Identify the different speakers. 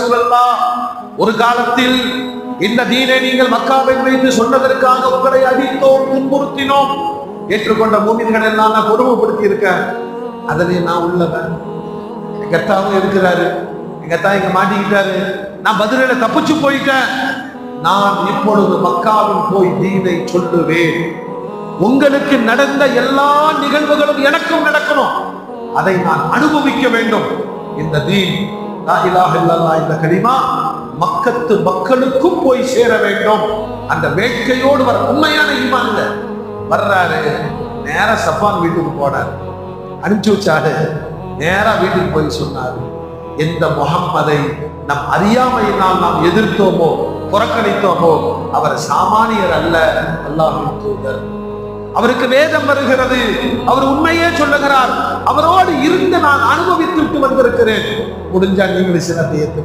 Speaker 1: ரசூலல்லாஹ், ஒரு காலத்தில் இந்த தீனை நீங்கள் மக்காவில் வைத்து சொன்னதற்காக உங்களை அடித்தோம், துன்புறுத்தினோம். ஏற்றுக்கொண்ட மூமின்கள் எல்லாம் நான் பொறுமைப்படுத்தி இருக்கேன். அதிலே நான் உள்ளவன். எங்க அத்தாவும் இருக்கிறாரு, எங்க அத்தா இங்க மாட்டிக்கிட்டாரு, நான் பதிலில தப்பிச்சு போயிட்டேன். நான் இப்பொழுது மக்காவில் போய் தீனை சொல்லுவேன். உங்களுக்கு நடந்த எல்லா நிகழ்வுகளும் எனக்கும் நடக்கணும். அதை நான் அனுபவிக்க வேண்டும். இந்த தீன் லா இலாஹ இல்லல்லாஹ் இந்த கலிமா மக்கத்து மக்களுக்கும் போய் சேர வேண்டும். அந்த வேட்கையோடு வர உண்மையான ஈமான்ல வர்றாரு. நேரா சஃபான் வீட்டுக்கு போனார், அனுப்பிச்சு வச்சாரு. நேரா வீட்டுக்கு போய் சொன்னாரு, எந்த முஹம்மதை நம் அறியாமையினால் நாம் எதிர்த்தோமோ புறக்கணித்தோமோ அவர் சாமானியர் அல்ல, அல்லாஹ்வின் தூதர். அவருக்கு வேதம் வருகிறது, அவர் உண்மையே சொல்லுகிறார். அவரோடு இருந்து நான் அனுபவித்து விட்டு வந்திருக்கிறேன். முடிஞ்சா நீங்களும் சிலத்தை